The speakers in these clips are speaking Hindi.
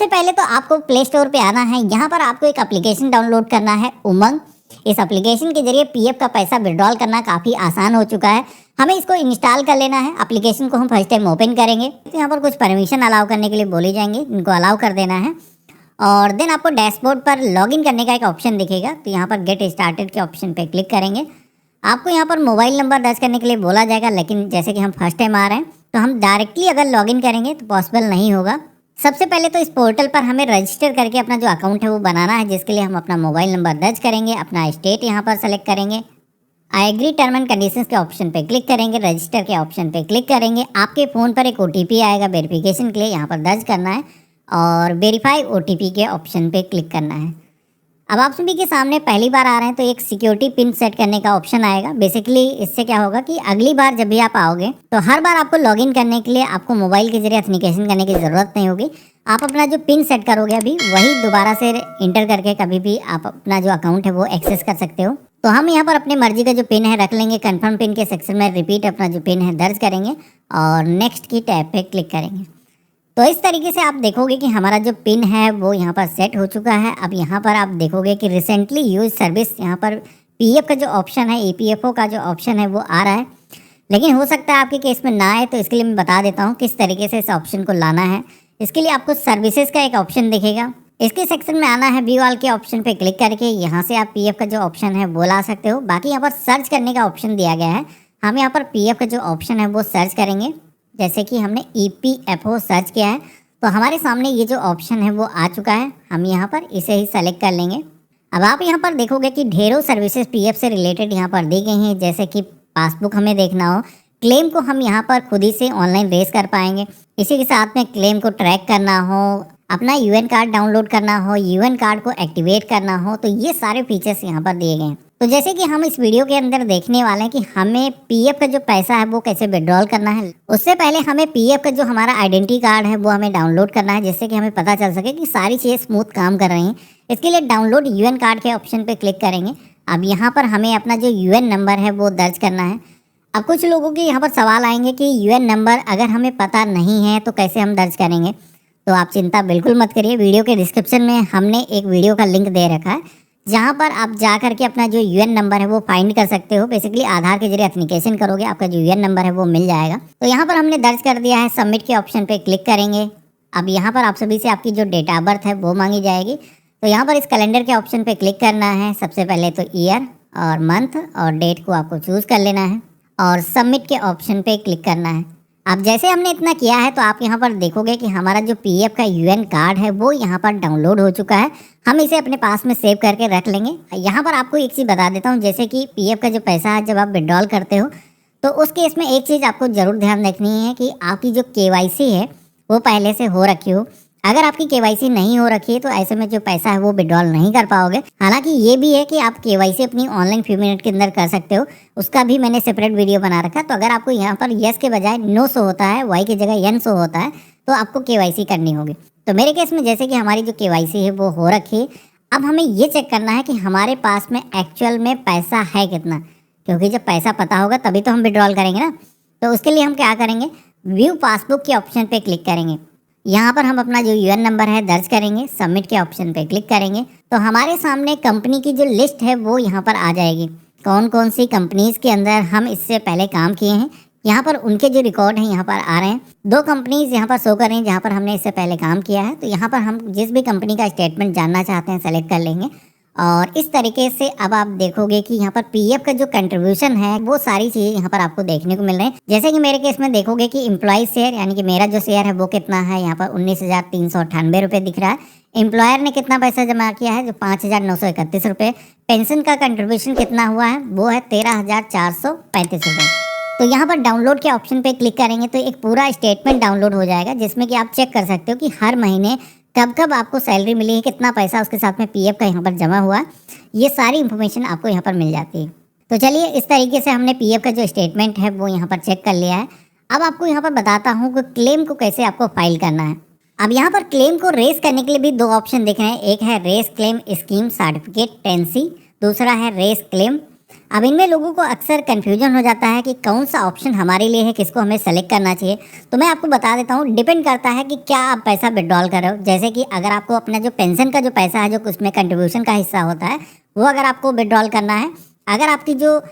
सबसे पहले तो आपको प्ले स्टोर पे आना है। यहाँ पर आपको एक एप्लीकेशन डाउनलोड करना है, उमंग। इस एप्लीकेशन के जरिए पीएफ का पैसा विड्रॉल करना काफ़ी आसान हो चुका है। हमें इसको इंस्टॉल कर लेना है। एप्लीकेशन को हम फर्स्ट टाइम ओपन करेंगे तो यहाँ पर कुछ परमिशन अलाउ करने के लिए बोले जाएंगे, इनको अलाउ कर देना है। और देन आपको डैशबोर्ड पर लॉगिन करने का एक ऑप्शन दिखेगा, तो यहाँ पर गेट स्टार्टेड के ऑप्शन पे क्लिक करेंगे। आपको यहाँ पर मोबाइल नंबर दर्ज करने के लिए बोला जाएगा, लेकिन जैसे कि हम फर्स्ट टाइम आ रहे हैं तो हम डायरेक्टली अगर लॉगिन करेंगे तो पॉसिबल नहीं होगा। सबसे पहले तो इस पोर्टल पर हमें रजिस्टर करके अपना जो अकाउंट है वो बनाना है, जिसके लिए हम अपना मोबाइल नंबर दर्ज करेंगे, अपना स्टेट यहाँ पर सेलेक्ट करेंगे, I agree term and conditions के ऑप्शन पे क्लिक करेंगे, रजिस्टर के ऑप्शन पे क्लिक करेंगे। आपके फ़ोन पर एक ओटीपी आएगा वेरिफिकेशन के लिए, यहाँ पर दर्ज करना है और वेरीफाई ओटीपी के ऑप्शन पे क्लिक करना है। अब आप सभी के सामने पहली बार आ रहे हैं तो एक सिक्योरिटी पिन सेट करने का ऑप्शन आएगा। बेसिकली इससे क्या होगा कि अगली बार जब भी आप आओगे तो हर बार आपको लॉगिन करने के लिए आपको मोबाइल के जरिए ऑथेंटिकेशन करने की ज़रूरत नहीं होगी। आप अपना जो पिन सेट करोगे अभी वही दोबारा से इंटर करके कभी भी आप अपना जो अकाउंट है वो एक्सेस कर सकते हो। तो हम यहाँ पर अपनी मर्जी का जो पिन है रख लेंगे। कन्फर्म पिन के सेक्शन में रिपीट अपना जो पिन है दर्ज करेंगे और नेक्स्ट की टैब पे क्लिक करेंगे। तो इस तरीके से आप देखोगे कि हमारा जो पिन है वो यहाँ पर सेट हो चुका है। अब यहाँ पर आप देखोगे कि रिसेंटली यूज सर्विस, यहाँ पर पीएफ का जो ऑप्शन है, ईपीएफओ का जो ऑप्शन है वो आ रहा है, लेकिन हो सकता है आपके केस में ना आए। तो इसके लिए मैं बता देता हूँ किस तरीके से इस ऑप्शन को लाना है। इसके लिए आपको सर्विसेज का एक ऑप्शन दिखेगा, इसके सेक्शन में आना है। व्यू ऑल के ऑप्शन पे क्लिक करके यहाँ से आप पीएफ का जो ऑप्शन है वो ला सकते हो। बाकी यहाँ पर सर्च करने का ऑप्शन दिया गया है, हम यहाँ पर पीएफ का जो ऑप्शन है वो सर्च करेंगे। जैसे कि हमने ईपीएफओ सर्च किया है तो हमारे सामने ये जो ऑप्शन है वो आ चुका है, हम यहाँ पर इसे ही सेलेक्ट कर लेंगे। अब आप यहाँ पर देखोगे कि ढेरों सर्विसेज पीएफ से रिलेटेड यहाँ पर दी गई हैं। जैसे कि पासबुक हमें देखना हो, क्लेम को हम यहाँ पर खुद ही से ऑनलाइन रेज कर पाएंगे। इसी के साथ में क्लेम को ट्रैक करना हो, अपना यूएन कार्ड डाउनलोड करना हो, यूएन कार्ड को एक्टिवेट करना हो, तो ये सारे फीचर्स यहाँ पर दिए गए हैं। तो जैसे कि हम इस वीडियो के अंदर देखने वाले हैं कि हमें पीएफ का जो पैसा है वो कैसे विड्रॉल करना है। उससे पहले हमें पीएफ का जो हमारा आइडेंटिटी कार्ड है वो हमें डाउनलोड करना है, जिससे कि हमें पता चल सके कि सारी चीज़ें स्मूथ काम कर रही हैं। इसके लिए डाउनलोड यूएन कार्ड के ऑप्शन पे क्लिक करेंगे। अब यहाँ पर हमें अपना जो यूएन नंबर है वो दर्ज करना है। अब कुछ लोगों के यहाँ पर सवाल आएंगे कि यूएन नंबर अगर हमें पता नहीं है तो कैसे हम दर्ज करेंगे। तो आप चिंता बिल्कुल मत करिए, वीडियो के डिस्क्रिप्शन में हमने एक वीडियो का लिंक दे रखा है, जहाँ पर आप जा करके अपना जो यूएन नंबर है वो फाइंड कर सकते हो। बेसिकली आधार के जरिए ऑथेंटिकेशन करोगे, आपका जो यूएन नंबर है वो मिल जाएगा। तो यहाँ पर हमने दर्ज कर दिया है, सबमिट के ऑप्शन पे क्लिक करेंगे। अब यहाँ पर आप सभी से आपकी जो डेट ऑफ बर्थ है वो मांगी जाएगी। तो यहाँ पर इस कैलेंडर के ऑप्शन पे क्लिक करना है। सबसे पहले तो ईयर और मंथ और डेट को आपको चूज़ कर लेना है और सबमिट के ऑप्शन पे क्लिक करना है। अब जैसे हमने इतना किया है तो आप यहाँ पर देखोगे कि हमारा जो पीएफ का यूएन कार्ड है वो यहाँ पर डाउनलोड हो चुका है। हम इसे अपने पास में सेव करके रख लेंगे। यहाँ पर आपको एक चीज़ बता देता हूँ, जैसे कि पीएफ का जो पैसा है जब आप विड्रॉल करते हो तो उस केस में एक चीज़ आपको ज़रूर ध्यान रखनी है कि आपकी जो केवाईसी है वो पहले से हो रखी हो। अगर आपकी केवाईसी नहीं हो रखी है तो ऐसे में जो पैसा है वो विड्रॉल नहीं कर पाओगे। हालांकि ये भी है कि आप केवाईसी अपनी ऑनलाइन फ्यू मिनट के अंदर कर सकते हो, उसका भी मैंने सेपरेट वीडियो बना रखा है। तो अगर आपको यहाँ पर यस के बजाय नो शो होता है, वाई की जगह यन शो होता है, तो आपको केवाईसी करनी होगी। तो मेरे केस में जैसे कि हमारी जो केवाईसी है वो हो रखी है। अब हमें ये चेक करना है कि हमारे पास में एक्चुअल में पैसा है कितना, क्योंकि जब पैसा पता होगा तभी तो हम विड्रॉल करेंगे ना। तो उसके लिए हम क्या करेंगे, व्यू पासबुक के ऑप्शन पे क्लिक करेंगे। यहाँ पर हम अपना जो यूएन नंबर है दर्ज करेंगे, सबमिट के ऑप्शन पे क्लिक करेंगे तो हमारे सामने कंपनी की जो लिस्ट है वो यहाँ पर आ जाएगी। कौन कौन सी कंपनीज के अंदर हम इससे पहले काम किए हैं, यहाँ पर उनके जो रिकॉर्ड हैं यहाँ पर आ रहे हैं। 2 कंपनीज यहाँ पर शो कर रही हैं जहाँ पर हमने इससे पहले काम किया है। तो यहाँ पर हम जिस भी कंपनी का स्टेटमेंट जानना चाहते हैं सेलेक्ट कर लेंगे और इस तरीके से अब आप देखोगे कि यहाँ पर पीएफ का जो कंट्रीब्यूशन है वो सारी चीज़ें यहाँ पर आपको देखने को मिल रहे हैं। जैसे कि मेरे केस में देखोगे कि एम्प्लॉय शेयर यानी कि मेरा जो शेयर है वो कितना है, यहाँ पर 19,398 रुपये दिख रहा है। एम्प्लॉयर ने कितना पैसा जमा किया है, जो 5,931 रुपये। पेंशन का कंट्रीब्यूशन कितना हुआ है वो है 13,435 रुपये। तो यहाँ पर डाउनलोड के ऑप्शन पे क्लिक करेंगे तो एक पूरा स्टेटमेंट डाउनलोड हो जाएगा, जिसमें कि आप चेक कर सकते हो कि हर महीने कब कब आपको सैलरी मिली है, कितना पैसा उसके साथ में पीएफ का यहाँ पर जमा हुआ है। ये सारी इन्फॉर्मेशन आपको यहाँ पर मिल जाती है। तो चलिए इस तरीके से हमने पीएफ का जो स्टेटमेंट है वो यहाँ पर चेक कर लिया है। अब आपको यहाँ पर बताता हूँ कि क्लेम को कैसे आपको फाइल करना है। अब यहाँ पर क्लेम को रेस करने के लिए भी 2 ऑप्शन दिख रहे हैं। एक है रेस क्लेम स्कीम सर्टिफिकेट टेंसी, दूसरा है रेस क्लेम। अब इनमें लोगों को अक्सर कन्फ्यूजन हो जाता है कि कौन सा ऑप्शन हमारे लिए है, किसको हमें सेलेक्ट करना चाहिए। तो मैं आपको बता देता हूँ, डिपेंड करता है कि क्या आप पैसा विड्रॉल कर रहे हो। जैसे कि अगर आपको अपना जो पेंशन का जो पैसा है, जो उसमें कंट्रीब्यूशन का हिस्सा होता है, वो अगर आपको विड्रॉल करना है, अगर आपकी जो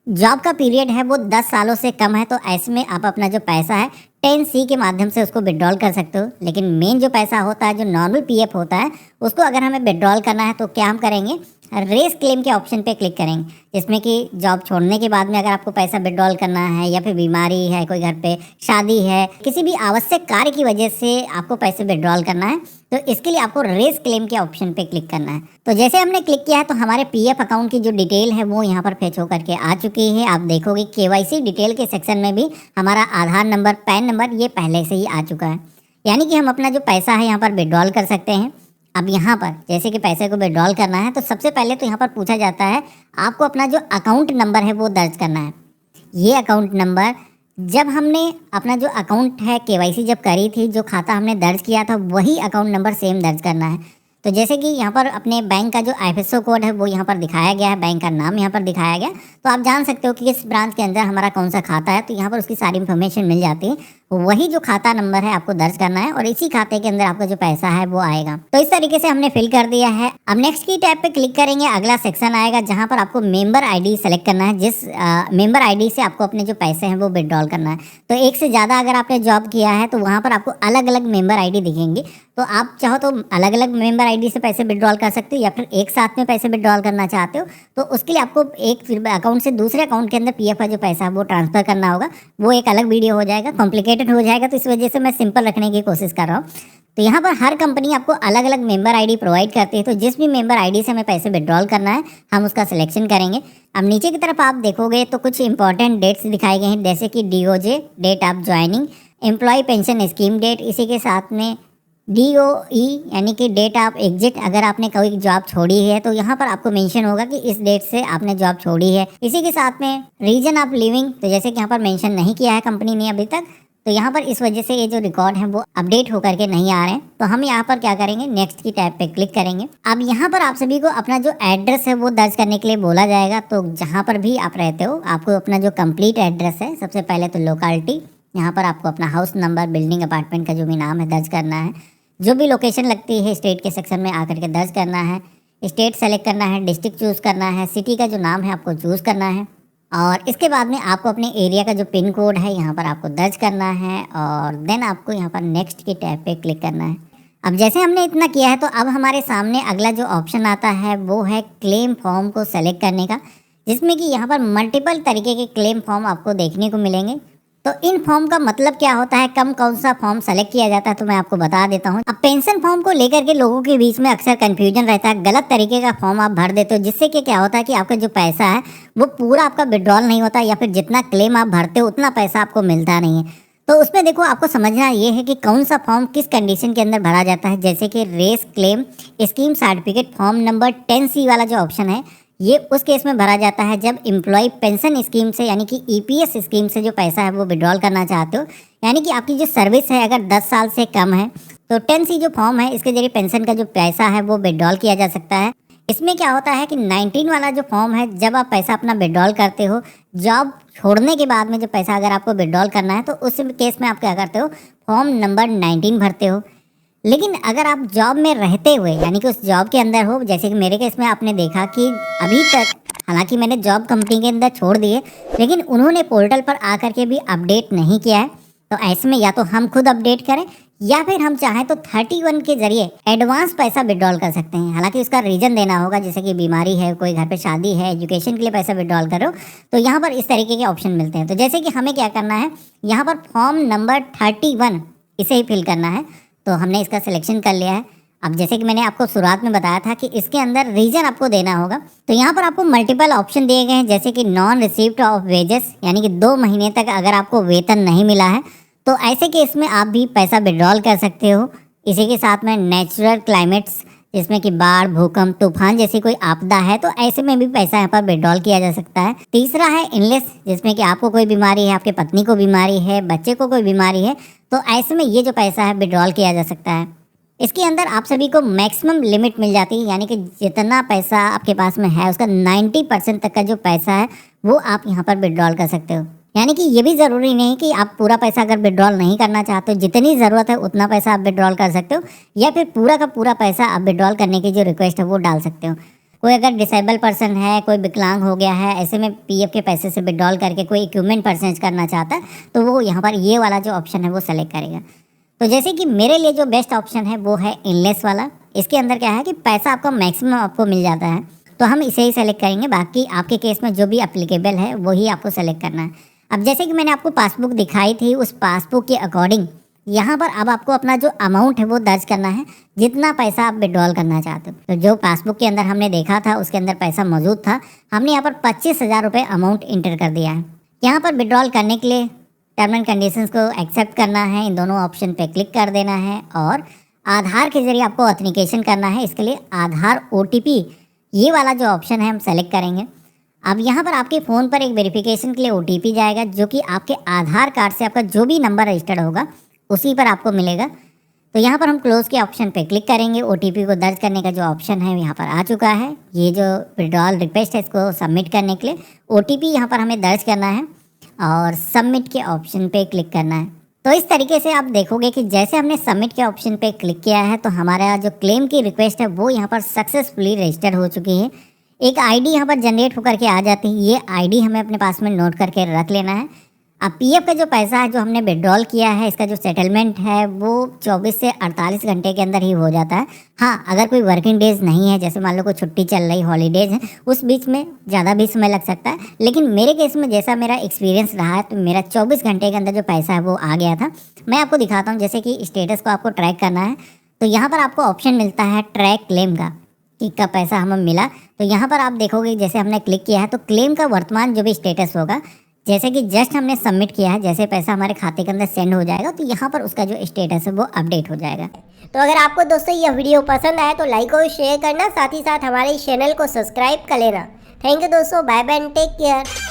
जॉब का पीरियड है वो 10 सालों से कम है, तो ऐसे में आप अपना जो पैसा है 10C के माध्यम से उसको विड्रॉल कर सकते हो। लेकिन मेन जो पैसा होता है, जो नॉर्मल पीएफ होता है, उसको अगर हमें विड्रॉल करना है तो क्या हम करेंगे, रेस क्लेम के ऑप्शन पे क्लिक करेंगे, जिसमें कि जॉब छोड़ने के बाद में अगर आपको पैसा विड्रॉल करना है, या फिर बीमारी है, कोई घर पे शादी है, किसी भी आवश्यक कार्य की वजह से आपको पैसे विड्रॉल करना है, तो इसके लिए आपको रेस क्लेम के ऑप्शन पे क्लिक करना है। तो जैसे हमने क्लिक किया है तो हमारे पीएफ अकाउंट की जो डिटेल है वो यहाँ पर फेच होकर के आ चुकी है। आप देखोगे केवाईसी डिटेल के सेक्शन में भी हमारा आधार नंबर, पैन नंबर ये पहले से ही आ चुका है, यानी कि हम अपना जो पैसा है यहाँ पर विड्रॉल कर सकते हैं। अब यहाँ पर जैसे कि पैसे को विड्रॉल करना है तो सबसे पहले तो यहाँ पर पूछा जाता है आपको अपना जो अकाउंट नंबर है वो दर्ज करना है। ये अकाउंट नंबर जब हमने अपना जो अकाउंट है केवाईसी जब करी थी, जो खाता हमने दर्ज किया था, वही अकाउंट नंबर सेम दर्ज करना है। तो जैसे कि यहाँ पर अपने बैंक का जो IFSO कोड है वो यहाँ पर दिखाया गया है, बैंक का नाम यहाँ पर दिखाया गया, तो आप जान सकते हो कि किस ब्रांच के अंदर हमारा कौन सा खाता है, तो यहाँ पर उसकी सारी इन्फॉर्मेशन मिल जाती है। वही जो खाता नंबर है आपको दर्ज करना है और इसी खाते के अंदर आपका जो पैसा है वो आएगा। तो इस तरीके से हमने फिल कर दिया है। अब नेक्स्ट की टैब पे क्लिक करेंगे, अगला सेक्शन आएगा जहाँ पर आपको मेंबर ID सेलेक्ट करना है, जिस मेंबर ID से आपको अपने जो पैसे हैं वो विड्रॉल करना है। तो एक से ज़्यादा अगर आपने जॉब किया है तो वहाँ पर आपको अलग अलग मेंबर ID दिखेंगे, तो आप चाहो तो अलग अलग मेंबर ID से पैसे विड्रॉल कर सकते हो, या फिर एक साथ में पैसे विड्रॉल करना चाहते हो तो उसके लिए आपको एक अकाउंट से दूसरे अकाउंट के अंदर पीएफ का जो पैसा है वो ट्रांसफर करना होगा। वो एक अलग वीडियो हो जाएगा, कॉम्प्लिकेटेड हो जाएगा, तो इस वजह से मैं सिंपल रखने की कोशिश कर रहा हूँ। तो यहाँ पर हर कंपनी आपको अलग अलग मेंबर ID प्रोवाइड करती है, तो जिस भी मेंबर ID से हमें पैसे विड्रॉल करना है हम उसका सिलेक्शन करेंगे। अब नीचे की तरफ आप देखोगे तो कुछ इंपॉर्टेंट डेट्स दिखाई गए हैं, जैसे कि DOJ date of joining, employee pension scheme date, इसी के साथ में DOE यानी कि डेट ऑफ एग्जिट, अगर आपने कोई जॉब छोड़ी है तो यहाँ पर आपको मेंशन होगा कि इस डेट से आपने जॉब छोड़ी है। इसी के साथ में रीजन ऑफ लिविंग, तो जैसे कि यहाँ पर मेंशन नहीं किया है कंपनी ने अभी तक, तो यहाँ पर इस वजह से ये जो रिकॉर्ड है वो अपडेट होकर के नहीं आ रहे हैं। तो हम यहाँ पर क्या करेंगे, नेक्स्ट की टैब पे क्लिक करेंगे। अब यहाँ पर आप सभी को अपना जो एड्रेस है वो दर्ज करने के लिए बोला जाएगा। तो जहाँ पर भी आप रहते हो आपको अपना जो कंप्लीट एड्रेस है, सबसे पहले तो लोकेलिटी, यहाँ पर आपको अपना हाउस नंबर, बिल्डिंग, अपार्टमेंट का जो भी नाम है दर्ज करना है। जो भी लोकेशन लगती है स्टेट के सेक्शन में आकर के दर्ज करना है। स्टेट सेलेक्ट करना है, डिस्ट्रिक्ट चूज़ करना है, सिटी का जो नाम है आपको चूज़ करना है, और इसके बाद में आपको अपने एरिया का जो पिन कोड है यहाँ पर आपको दर्ज करना है, और देन आपको यहाँ पर नेक्स्ट की टैब पे क्लिक करना है। अब जैसे हमने इतना किया है तो अब हमारे सामने अगला जो ऑप्शन आता है वो है क्लेम फॉर्म को सेलेक्ट करने का, जिसमें कि यहाँ पर मल्टीपल तरीके के क्लेम फॉर्म आपको देखने को मिलेंगे। तो इन फॉर्म का मतलब क्या होता है, कौन सा फॉर्म सेलेक्ट किया जाता है, तो मैं आपको बता देता हूँ। अब पेंशन फॉर्म को लेकर के लोगों के बीच में अक्सर कंफ्यूजन रहता है, गलत तरीके का फॉर्म आप भर देते हो, जिससे कि क्या होता है कि आपका जो पैसा है वो पूरा आपका विड्रॉल नहीं होता, या फिर जितना क्लेम आप भरते हो उतना पैसा आपको मिलता नहीं है। तो उसमें देखो आपको समझना ये है कि कौन सा फॉर्म किस कंडीशन के अंदर भरा जाता है। जैसे कि race claim scheme certificate form number 10C वाला जो ऑप्शन है, ये उस केस में भरा जाता है जब एम्प्लॉय पेंशन स्कीम से यानी कि EPS स्कीम से जो पैसा है वो विड्रॉल करना चाहते हो, यानी कि आपकी जो सर्विस है अगर 10 साल से कम है तो 10C जो फॉर्म है इसके जरिए पेंशन का जो पैसा है वो विड्रॉल किया जा सकता है। इसमें क्या होता है कि 19 वाला जो फॉर्म है, जब आप पैसा अपना विड्रॉल करते हो जॉब छोड़ने के बाद में जो पैसा अगर आपको विड्रॉल करना है तो उस केस में आप क्या करते हो, फॉर्म नंबर 19 भरते हो। लेकिन अगर आप जॉब में रहते हुए यानी कि उस जॉब के अंदर हो, जैसे कि मेरे केस में आपने देखा कि अभी तक हालांकि मैंने जॉब कंपनी के अंदर छोड़ दिए, लेकिन उन्होंने पोर्टल पर आकर के भी अपडेट नहीं किया है, तो ऐसे में या तो हम खुद अपडेट करें या फिर हम चाहें तो 31 के जरिए एडवांस पैसा विड्रॉल कर सकते हैं। हालांकि उसका रीजन देना होगा, जैसे कि बीमारी है, कोई घर पे शादी है, एजुकेशन के लिए पैसा विड्रॉल करो, तो यहाँ पर इस तरीके के ऑप्शन मिलते हैं। तो जैसे कि हमें क्या करना है, यहाँ पर फॉर्म नंबर 31 इसे ही फिल करना है, तो हमने इसका सिलेक्शन कर लिया है। अब जैसे कि मैंने आपको शुरुआत में बताया था कि इसके अंदर रीजन आपको देना होगा, तो यहाँ पर आपको मल्टीपल ऑप्शन दिए गए हैं, जैसे कि नॉन रिसीव्ड ऑफ वेजेस, यानी कि 2 महीने तक अगर आपको वेतन नहीं मिला है तो ऐसे केस में आप भी पैसा विड्रॉल कर सकते हो। इसी के साथ में नेचुरल क्लाइमेट्स, जिसमें कि बाढ़, भूकंप, तूफान जैसी कोई आपदा है, तो ऐसे में भी पैसा यहाँ पर विड्रॉल किया जा सकता है। तीसरा है इनलेस, जिसमें कि आपको कोई बीमारी है, आपके पत्नी को बीमारी है, बच्चे को कोई बीमारी है, तो ऐसे में ये जो पैसा है विड्रॉल किया जा सकता है। इसके अंदर आप सभी को मैक्सिमम लिमिट मिल जाती है, यानी कि जितना पैसा आपके पास में है उसका 90% तक का जो पैसा है वो आप यहाँ पर विड्रॉल कर सकते हो। यानी कि ये भी ज़रूरी नहीं कि आप पूरा पैसा अगर विड्रॉल नहीं करना चाहते हो, जितनी ज़रूरत है उतना पैसा आप विड्रॉल कर सकते हो, या फिर पूरा का पूरा पैसा आप विड्रॉल करने की जो रिक्वेस्ट है वो डाल सकते हो। कोई अगर डिसेबल पर्सन है, कोई विकलांग हो गया है, ऐसे में पीएफ के पैसे से विड्रॉल करके कोई इक्विपमेंट परचेज करना चाहता है तो वो यहाँ पर ये वाला जो ऑप्शन है वो सेलेक्ट करेगा। तो जैसे कि मेरे लिए जो बेस्ट ऑप्शन है वो है इनलेस वाला। इसके अंदर क्या है कि पैसा आपको मैक्सिमम आपको मिल जाता है, तो हम इसे ही सेलेक्ट करेंगे। बाकी आपके केस में जो भी अप्लीकेबल है वही आपको सेलेक्ट करना है। अब जैसे कि मैंने आपको पासबुक दिखाई थी, उस पासबुक के अकॉर्डिंग यहाँ पर अब आपको अपना जो अमाउंट है वो दर्ज करना है, जितना पैसा आप विड्रॉल करना चाहते हो। तो जो पासबुक के अंदर हमने देखा था उसके अंदर पैसा मौजूद था, हमने यहाँ पर 25,000 रुपये अमाउंट इंटर कर दिया है। यहाँ पर विड्रॉल करने के लिए टर्म एंड कंडीशंस को एक्सेप्ट करना है, इन दोनों ऑप्शन पे क्लिक कर देना है और आधार के जरिए आपको ऑथेंटिकेशन करना है। इसके लिए आधार OTP ये वाला जो ऑप्शन है हम सेलेक्ट करेंगे। अब यहाँ पर आपके फ़ोन पर एक वेरिफिकेशन के लिए OTP जाएगा, जो कि आपके आधार कार्ड से आपका जो भी नंबर रजिस्टर्ड होगा उसी पर आपको मिलेगा। तो यहाँ पर हम क्लोज़ के ऑप्शन पे क्लिक करेंगे। OTP को दर्ज करने का जो ऑप्शन है यहाँ पर आ चुका है। ये जो विड्रॉल रिक्वेस्ट है इसको सबमिट करने के लिए OTP यहाँ पर हमें दर्ज करना है और सबमिट के ऑप्शन पे क्लिक करना है। तो इस तरीके से आप देखोगे कि जैसे हमने सबमिट के ऑप्शन पे क्लिक किया है तो हमारा जो क्लेम की रिक्वेस्ट है वो यहाँ पर सक्सेसफुली रजिस्टर्ड हो चुकी है। एक आईडी यहाँ पर जनरेट होकर के आ जाती है, ये आईडी हमें अपने पास में नोट करके रख लेना है। अब पीएफ का जो पैसा है जो हमने विड्रॉल किया है, इसका जो सेटलमेंट है वो 24 से 48 घंटे के अंदर ही हो जाता है। हाँ, अगर कोई वर्किंग डेज नहीं है, जैसे मान लो कोई छुट्टी चल रही, हॉलीडेज है, उस बीच में ज़्यादा भी समय लग सकता है। लेकिन मेरे केस में जैसा मेरा एक्सपीरियंस रहा है तो मेरा 24 घंटे के अंदर जो पैसा है वो आ गया था। मैं आपको दिखाता हूँ। जैसे कि स्टेटस को आपको ट्रैक करना है तो यहाँ पर आपको ऑप्शन मिलता है ट्रैक क्लेम का, कि कब पैसा हमें मिला। तो यहाँ पर आप देखोगे जैसे हमने क्लिक किया है तो क्लेम का वर्तमान जो भी स्टेटस होगा, जैसे कि जस्ट हमने सबमिट किया है, जैसे पैसा हमारे खाते के अंदर सेंड हो जाएगा तो यहाँ पर उसका जो स्टेटस है वो अपडेट हो जाएगा। तो अगर आपको दोस्तों यह वीडियो पसंद आया तो लाइक और शेयर करना, साथ ही साथ हमारे इस चैनल को सब्सक्राइब कर लेना। थैंक यू दोस्तों, bye bye and take care.